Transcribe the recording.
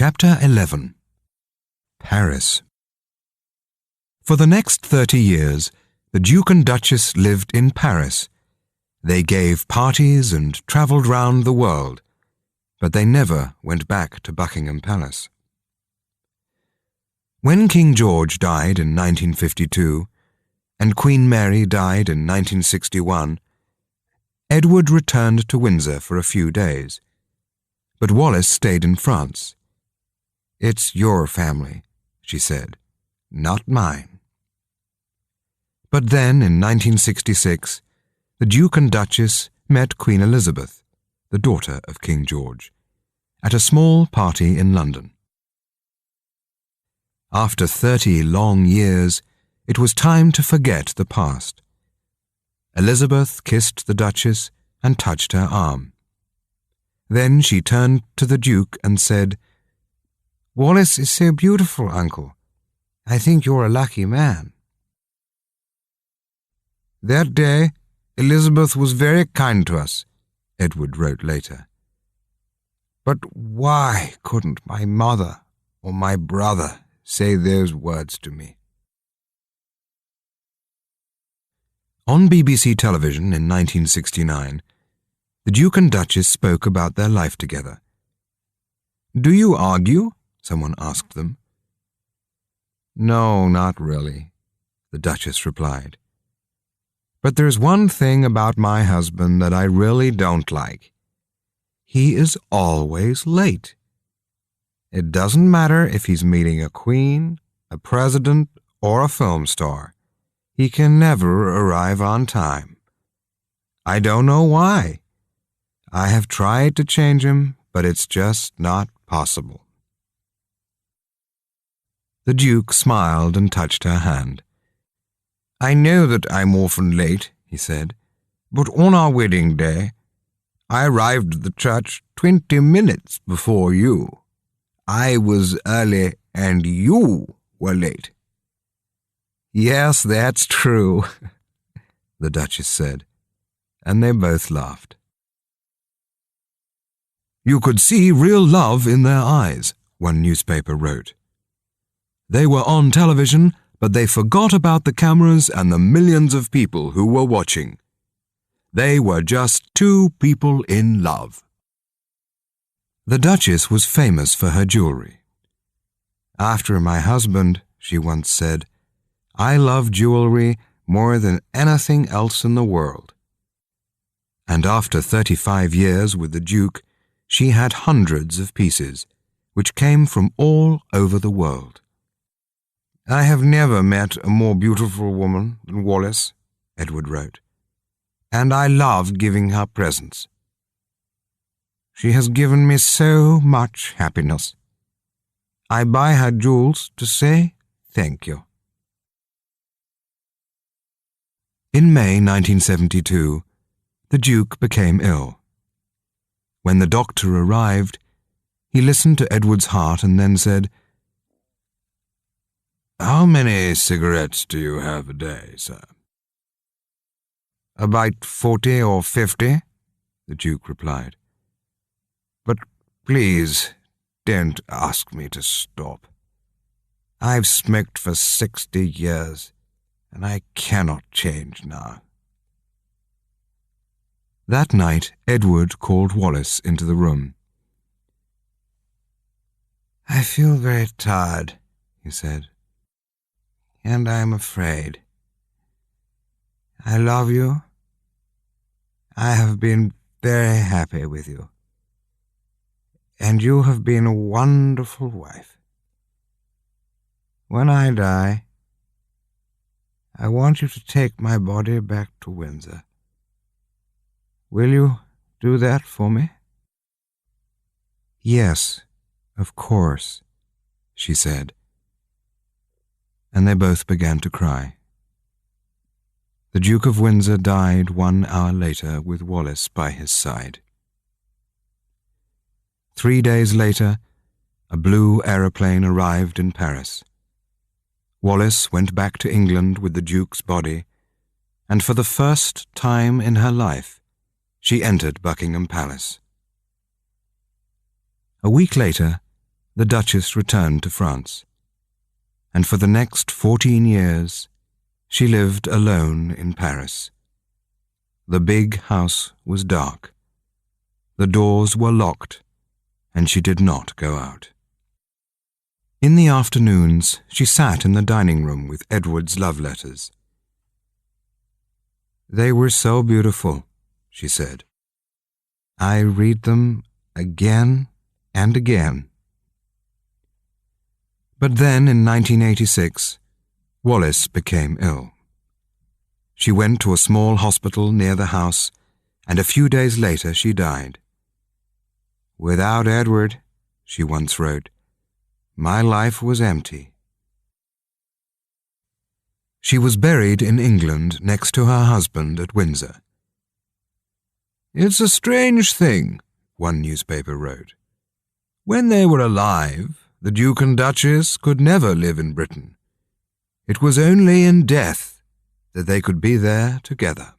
Chapter 11. Paris. For the next 30 years, the Duke and Duchess lived in Paris. They gave parties and travelled round the world, but they never went back to Buckingham Palace. When King George died in 1952 and Queen Mary died in 1961, Edward returned to Windsor for a few days, but Wallis stayed in France. "It's your family," she said, "not mine." But then, in 1966, the Duke and Duchess met Queen Elizabeth, the daughter of King George, at a small party in London. After 30 long years, it was time to forget the past. Elizabeth kissed the Duchess and touched her arm. Then she turned to the Duke and said, "Wallis is so beautiful, Uncle. I think you're a lucky man." "That day, Elizabeth was very kind to us," Edward wrote later. "But why couldn't my mother or my brother say those words to me?" On BBC television in 1969, the Duke and Duchess spoke about their life together. "Do you argue?" someone asked them. "No, not really," the Duchess replied. "But there's one thing about my husband that I really don't like. He is always late. It doesn't matter if he's meeting a queen, a president, or a film star. He can never arrive on time. I don't know why. I have tried to change him, but it's just not possible." The Duke smiled and touched her hand. "I know that I'm often late," he said, "but on our wedding day, I arrived at the church 20 minutes before you. I was early and you were late." "Yes, that's true," the Duchess said, and they both laughed. "You could see real love in their eyes," one newspaper wrote. They were on television, but they forgot about the cameras and the millions of people who were watching. They were just two people in love. The Duchess was famous for her jewelry. "After my husband," she once said, "I love jewelry more than anything else in the world." And after 35 years with the Duke, she had hundreds of pieces, which came from all over the world. "I have never met a more beautiful woman than Wallis," Edward wrote, "and I love giving her presents. She has given me so much happiness. I buy her jewels to say thank you." In May 1972, the Duke became ill. When the doctor arrived, he listened to Edward's heart and then said, "How many cigarettes do you have a day, sir?" "About 40 or 50, the Duke replied. "But please don't ask me to stop. I've smoked for 60 years, and I cannot change now." That night, Edward called Wallis into the room. "I feel very tired," he said, "and I'm afraid. I love you. I have been very happy with you. And you have been a wonderful wife. When I die, I want you to take my body back to Windsor. Will you do that for me?" "Yes, of course," she said, and they both began to cry. The Duke of Windsor died 1 hour later with Wallis by his side. 3 days later, a blue aeroplane arrived in Paris. Wallis went back to England with the Duke's body, and for the first time in her life, she entered Buckingham Palace. A week later, the Duchess returned to France, and for the next 14 years she lived alone in Paris. The big house was dark. The doors were locked, and she did not go out. In the afternoons, she sat in the dining room with Edward's love letters. "They were so beautiful," she said. "I read them again and again." But then, in 1986, Wallis became ill. She went to a small hospital near the house, and a few days later she died. "Without Edward," she once wrote, "my life was empty." She was buried in England next to her husband at Windsor. "It's a strange thing," one newspaper wrote. "When they were alive, the Duke and Duchess could never live in Britain. It was only in death that they could be there together."